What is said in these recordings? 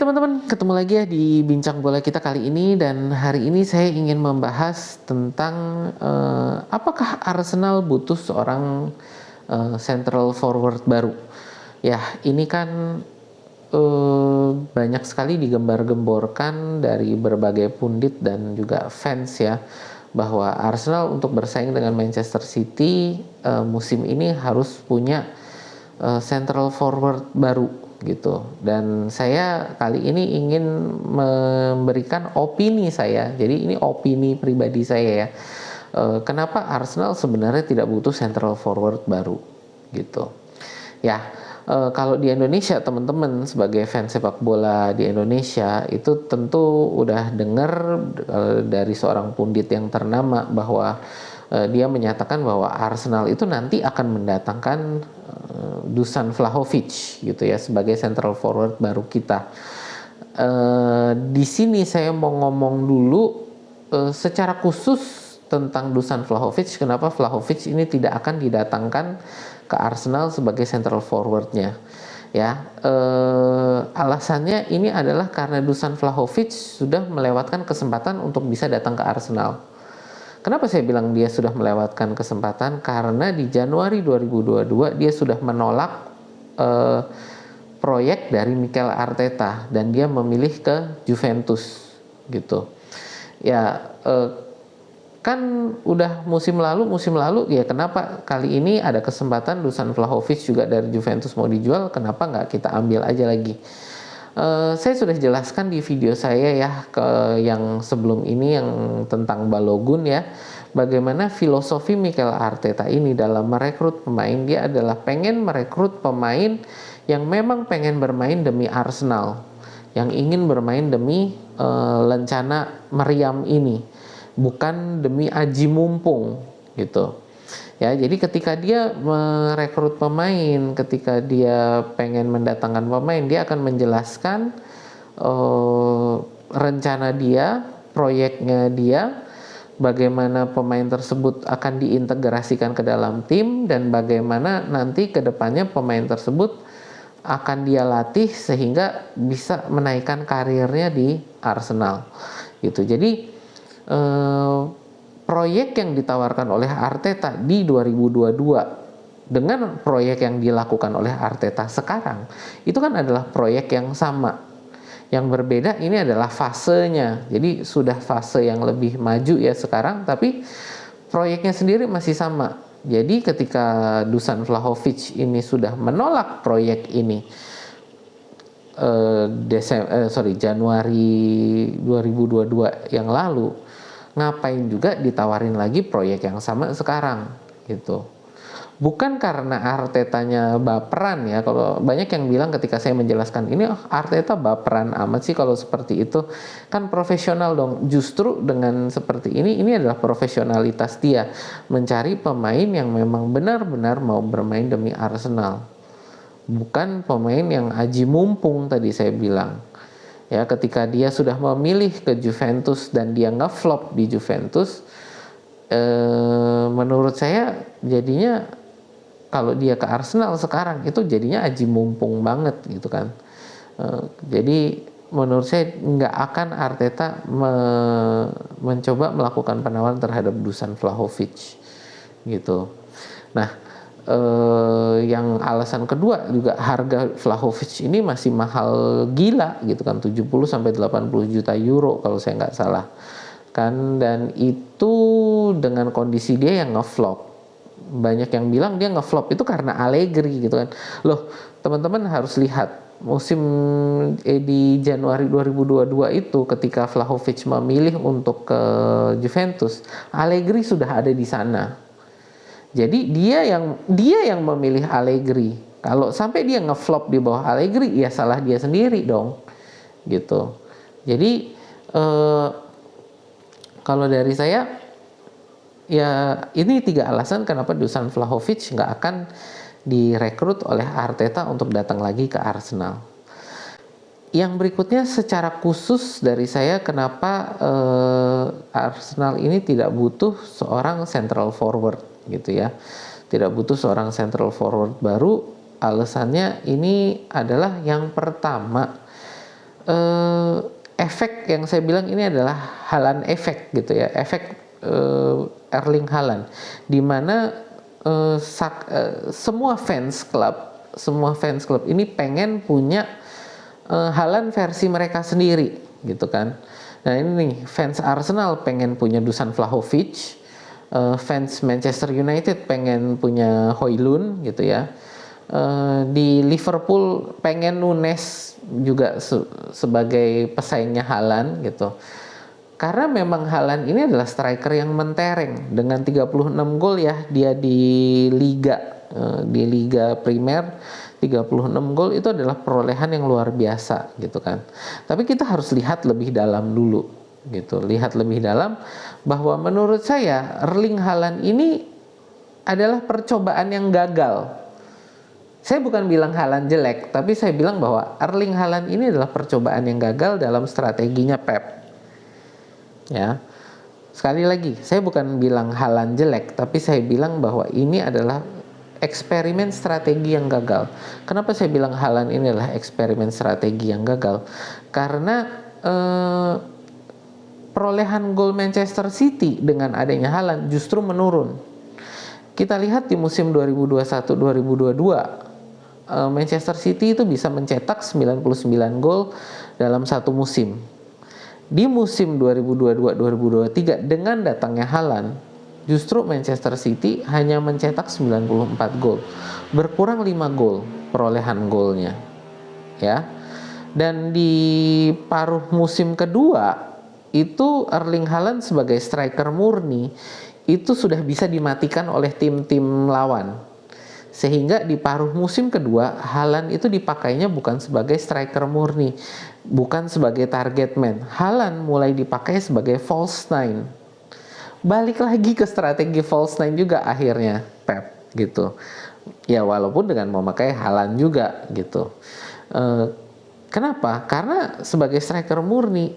teman-teman, ketemu lagi ya di Bincang Bola kita kali ini, dan hari ini saya ingin membahas tentang apakah Arsenal butuh seorang central forward baru. Ya, ini kan banyak sekali digembar-gemborkan dari berbagai pundit dan juga fans ya, bahwa Arsenal untuk bersaing dengan Manchester City musim ini harus punya central forward baru gitu. Dan saya kali ini ingin memberikan opini saya. Jadi ini opini pribadi saya ya. Kenapa Arsenal sebenarnya tidak butuh central forward baru gitu. Ya, kalau di Indonesia teman-teman sebagai fans sepak bola di Indonesia itu tentu udah dengar dari seorang pundit yang ternama bahwa dia menyatakan bahwa Arsenal itu nanti akan mendatangkan Dusan Vlahovic gitu ya sebagai central forward baru kita. Di sini saya mau ngomong dulu secara khusus tentang Dusan Vlahovic. Kenapa Vlahovic ini tidak akan didatangkan ke Arsenal sebagai central forwardnya? Ya, alasannya ini adalah karena Dusan Vlahovic sudah melewatkan kesempatan untuk bisa datang ke Arsenal. Kenapa saya bilang dia sudah melewatkan kesempatan? Karena di Januari 2022 dia sudah menolak proyek dari Mikel Arteta dan dia memilih ke Juventus gitu. Ya, kan udah musim lalu ya, kenapa kali ini ada kesempatan Dusan Vlahovic juga dari Juventus mau dijual, kenapa nggak kita ambil aja lagi? Saya sudah jelaskan di video saya ya yang sebelum ini yang tentang Balogun ya, bagaimana filosofi Mikel Arteta ini dalam merekrut pemain. Dia adalah pengen merekrut pemain yang memang pengen bermain demi Arsenal, yang ingin bermain demi lencana meriam ini, bukan demi aji mumpung gitu. Ya, jadi ketika dia merekrut pemain, ketika dia pengen mendatangkan pemain, dia akan menjelaskan rencana dia, proyeknya dia, bagaimana pemain tersebut akan diintegrasikan ke dalam tim, dan bagaimana nanti ke depannya pemain tersebut akan dia latih sehingga bisa menaikkan karirnya di Arsenal gitu. Jadi proyek yang ditawarkan oleh Arteta di 2022 dengan proyek yang dilakukan oleh Arteta sekarang itu kan adalah proyek yang sama. Yang berbeda ini adalah fasenya. Jadi sudah fase yang lebih maju ya sekarang, tapi proyeknya sendiri masih sama. Jadi ketika Dusan Vlahovic ini sudah menolak proyek ini Januari 2022 yang lalu, ngapain juga ditawarin lagi proyek yang sama sekarang gitu. Bukan karena Artetanya baperan ya. Kalau banyak yang bilang ketika saya menjelaskan ini, Arteta baperan amat sih kalau seperti itu. Kan profesional dong. Justru dengan seperti ini adalah profesionalitas dia mencari pemain yang memang benar-benar mau bermain demi Arsenal, bukan pemain yang aji mumpung tadi saya bilang. Ya, ketika dia sudah memilih ke Juventus dan dia ngeflop di Juventus, menurut saya jadinya kalau dia ke Arsenal sekarang itu jadinya aji mumpung banget gitu kan. Jadi menurut saya nggak akan Arteta mencoba melakukan penawaran terhadap Dusan Vlahovic gitu. Nah, yang alasan kedua juga harga Vlahovic ini masih mahal gila gitu kan, 70-80 juta euro kalau saya nggak salah kan. Dan itu dengan kondisi dia yang ngeflop. Banyak yang bilang dia ngeflop itu karena Allegri gitu kan. Loh teman-teman harus lihat musim di Januari 2022 itu ketika Vlahovic memilih untuk ke Juventus, Allegri sudah ada di sana. Jadi dia yang memilih Allegri. Kalau sampai dia ngeflop di bawah Allegri, ya salah dia sendiri dong, gitu. Jadi kalau dari saya, ya ini 3 alasan kenapa Dusan Vlahovic nggak akan direkrut oleh Arteta untuk datang lagi ke Arsenal. Yang berikutnya secara khusus dari saya, kenapa Arsenal ini tidak butuh seorang central forward gitu ya, tidak butuh seorang central forward baru. Alasannya ini adalah yang pertama, eh, efek yang saya bilang ini adalah Haaland efek gitu ya, efek Erling Haaland, di mana semua fans klub ini pengen punya Haaland versi mereka sendiri gitu kan. Nah ini nih, fans Arsenal pengen punya Dusan Vlahovic, fans Manchester United pengen punya Højlund gitu ya. Di Liverpool pengen Nunes juga sebagai pesaingnya Haaland gitu. Karena memang Haaland ini adalah striker yang mentereng dengan 36 gol ya dia di Liga Primer. 36 gol itu adalah perolehan yang luar biasa gitu kan. Tapi kita harus lihat lebih dalam dulu gitu. Lihat lebih dalam bahwa menurut saya Erling Haaland ini adalah percobaan yang gagal. Saya bukan bilang Haaland jelek, tapi saya bilang bahwa Erling Haaland ini adalah percobaan yang gagal dalam strateginya Pep. Ya. Sekali lagi, saya bukan bilang Haaland jelek, tapi saya bilang bahwa ini adalah eksperimen strategi yang gagal. Kenapa saya bilang Haaland ini adalah eksperimen strategi yang gagal? Karena perolehan gol Manchester City dengan adanya Haaland justru menurun. Kita lihat di musim 2021-2022, Manchester City itu bisa mencetak 99 gol dalam satu musim. Di musim 2022-2023 dengan datangnya Haaland, justru Manchester City hanya mencetak 94 gol, berkurang 5 gol perolehan golnya, ya. Dan di paruh musim kedua itu Erling Haaland sebagai striker murni itu sudah bisa dimatikan oleh tim-tim lawan, sehingga di paruh musim kedua Haaland itu dipakainya bukan sebagai striker murni, bukan sebagai target man. Haaland mulai dipakai sebagai false nine. Balik lagi ke strategi false nine juga akhirnya Pep gitu. Ya walaupun dengan memakai Haaland juga gitu. Kenapa? Karena sebagai striker murni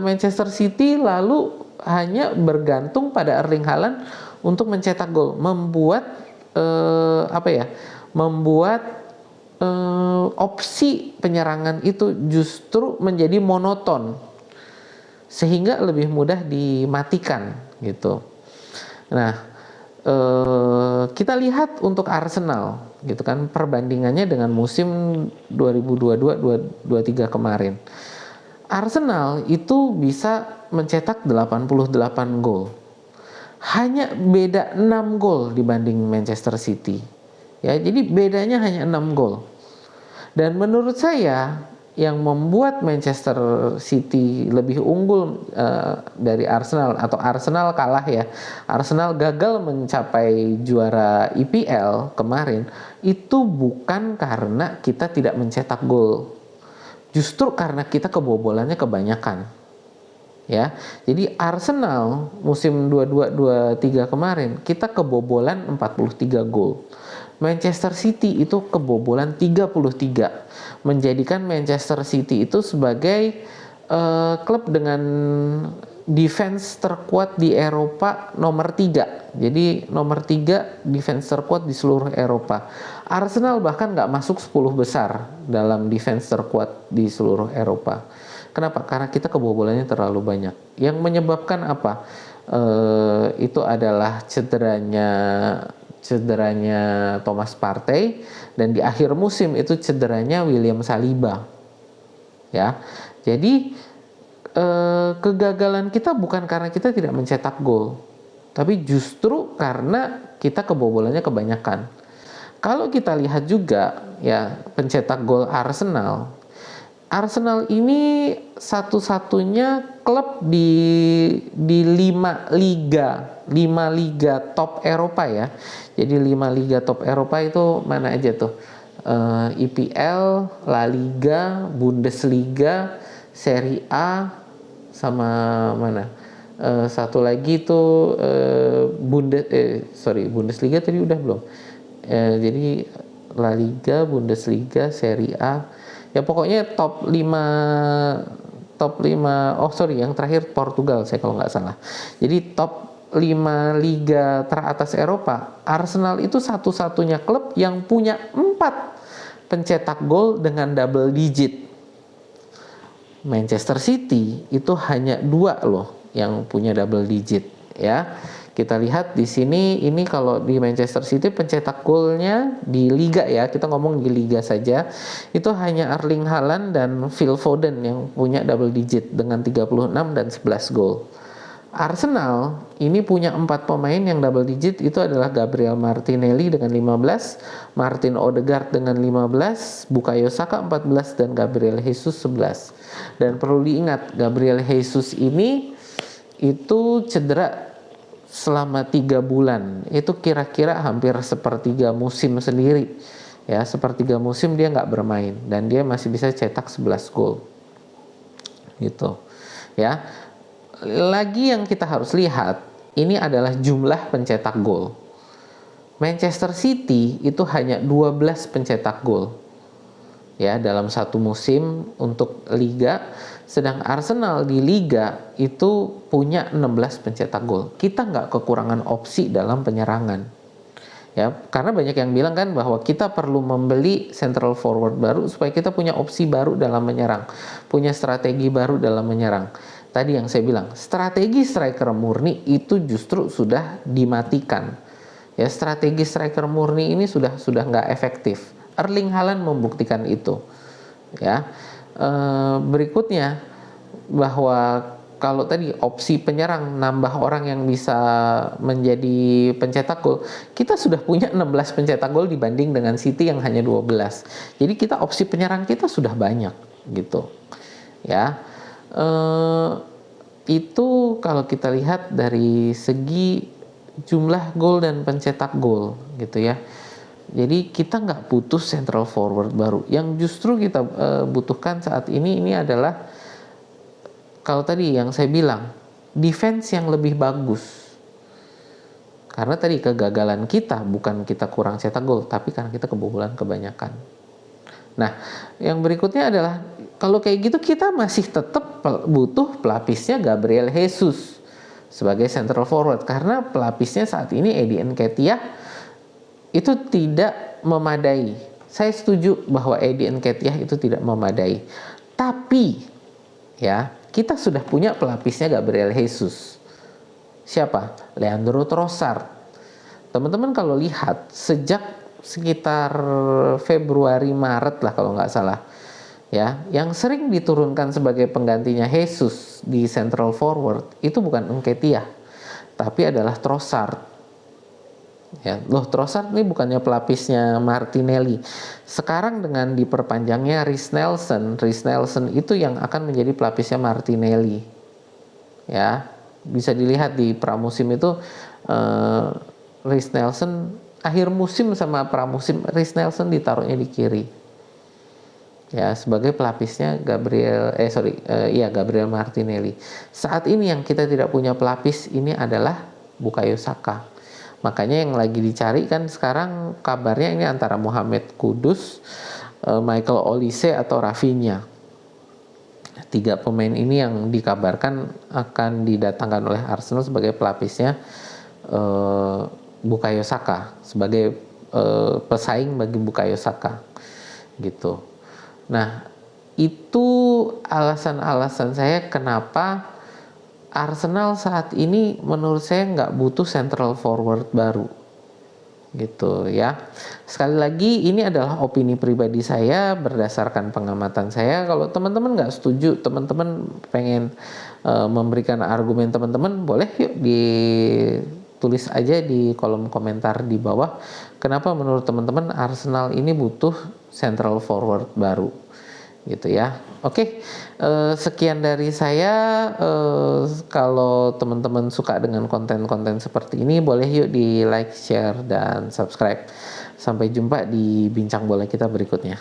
Manchester City lalu hanya bergantung pada Erling Haaland untuk mencetak gol, membuat opsi penyerangan itu justru menjadi monoton, sehingga lebih mudah dimatikan gitu. Nah, kita lihat untuk Arsenal gitu kan, perbandingannya dengan musim 2022-2023 kemarin. Arsenal itu bisa mencetak 88 gol. Hanya beda 6 gol dibanding Manchester City. Ya, jadi bedanya hanya 6 gol. Dan menurut saya yang membuat Manchester City lebih unggul dari Arsenal, atau Arsenal kalah ya, Arsenal gagal mencapai juara IPL kemarin, itu bukan karena kita tidak mencetak gol, justru karena kita kebobolannya kebanyakan. Ya, jadi Arsenal musim 22-23 kemarin kita kebobolan 43 gol. Manchester City itu kebobolan 33, menjadikan Manchester City itu sebagai klub dengan defense terkuat di Eropa nomor 3. Jadi nomor 3 defense terkuat di seluruh Eropa. Arsenal bahkan nggak masuk 10 besar dalam defense terkuat di seluruh Eropa. Kenapa? Karena kita kebobolannya terlalu banyak. Yang menyebabkan apa? Itu adalah cederanya Thomas Partey, dan di akhir musim itu cederanya William Saliba. Ya. Jadi kegagalan kita bukan karena kita tidak mencetak gol, tapi justru karena kita kebobolannya kebanyakan. Kalau kita lihat juga ya pencetak gol Arsenal ini satu-satunya klub di 5 liga top Eropa ya. Jadi 5 liga top Eropa itu mana aja tuh? IPL, La Liga, Bundesliga, Serie A, sama mana? Satu lagi itu Bundesliga tadi udah belum? Jadi La Liga, Bundesliga, Serie A. Ya pokoknya top 5, yang terakhir Portugal saya kalau nggak salah. Jadi top 5 liga teratas Eropa, Arsenal itu satu-satunya klub yang punya 4 pencetak gol dengan double digit. Manchester City itu hanya 2 loh yang punya double digit ya. Kita lihat di sini, ini kalau di Manchester City pencetak golnya di liga ya, kita ngomong di liga saja, itu hanya Erling Haaland dan Phil Foden yang punya double digit dengan 36 dan 11 gol. Arsenal ini punya 4 pemain yang double digit, itu adalah Gabriel Martinelli dengan 15, Martin Odegaard dengan 15, Bukayo Saka 14, dan Gabriel Jesus 11. Dan perlu diingat, Gabriel Jesus ini itu cedera selama 3 bulan, itu kira-kira hampir sepertiga musim sendiri ya, sepertiga musim dia nggak bermain dan dia masih bisa cetak 11 gol gitu ya. Lagi yang kita harus lihat ini adalah jumlah pencetak gol. Manchester City itu hanya 12 pencetak gol ya dalam satu musim untuk liga, sedang Arsenal di liga itu punya 16 pencetak gol. Kita nggak kekurangan opsi dalam penyerangan ya, karena banyak yang bilang kan bahwa kita perlu membeli central forward baru supaya kita punya opsi baru dalam menyerang, punya strategi baru dalam menyerang. Tadi yang saya bilang, strategi striker murni itu justru sudah dimatikan ya. Strategi striker murni ini sudah nggak efektif. Erling Haaland membuktikan itu ya. Berikutnya bahwa kalau tadi opsi penyerang, nambah orang yang bisa menjadi pencetak gol, kita sudah punya 16 pencetak gol dibanding dengan City yang hanya 12. Jadi kita opsi penyerang kita sudah banyak gitu ya. Itu kalau kita lihat dari segi jumlah gol dan pencetak gol gitu ya. Jadi kita nggak butuh central forward baru. Yang justru kita butuhkan saat ini adalah, kalau tadi yang saya bilang, defense yang lebih bagus. Karena tadi kegagalan kita bukan kita kurang cetak gol, tapi karena kita kebobolan kebanyakan. Nah, yang berikutnya adalah kalau kayak gitu kita masih tetap butuh pelapisnya Gabriel Jesus sebagai central forward, karena pelapisnya saat ini Eddie Nketiah itu tidak memadai. Saya setuju bahwa Eddie Nketiah itu tidak memadai. Tapi ya, kita sudah punya pelapisnya Gabriel Jesus. Siapa? Leandro Trossard. Teman-teman kalau lihat sejak sekitar Februari Maret lah kalau nggak salah ya, yang sering diturunkan sebagai penggantinya Jesus di central forward itu bukan Nketiah, tapi adalah Trossard. Ya, loh, Trossard ini bukannya pelapisnya Martinelli. Sekarang dengan diperpanjangnya Reiss Nelson itu yang akan menjadi pelapisnya Martinelli. Ya, bisa dilihat di pramusim itu Reiss Nelson akhir musim sama pramusim, Reiss Nelson ditaruhnya di kiri. Ya, sebagai pelapisnya Gabriel Martinelli. Saat ini yang kita tidak punya pelapis ini adalah Bukayo Saka. Makanya yang lagi dicari kan sekarang kabarnya ini antara Mohamed Kudus, Michael Olise atau Rafinha. 3 pemain ini yang dikabarkan akan didatangkan oleh Arsenal sebagai pelapisnya Bukayo Saka, sebagai pesaing bagi Bukayo Saka gitu. Nah, itu alasan-alasan saya kenapa Arsenal saat ini menurut saya nggak butuh central forward baru gitu ya. Sekali lagi ini adalah opini pribadi saya berdasarkan pengamatan saya. Kalau teman-teman nggak setuju, teman-teman pengen memberikan argumen teman-teman, boleh yuk ditulis aja di kolom komentar di bawah. Kenapa menurut teman-teman Arsenal ini butuh central forward baru gitu ya. Oke, sekian dari saya. Kalau teman-teman suka dengan konten-konten seperti ini, boleh yuk di like, share, dan subscribe. Sampai jumpa di bincang bola kita berikutnya.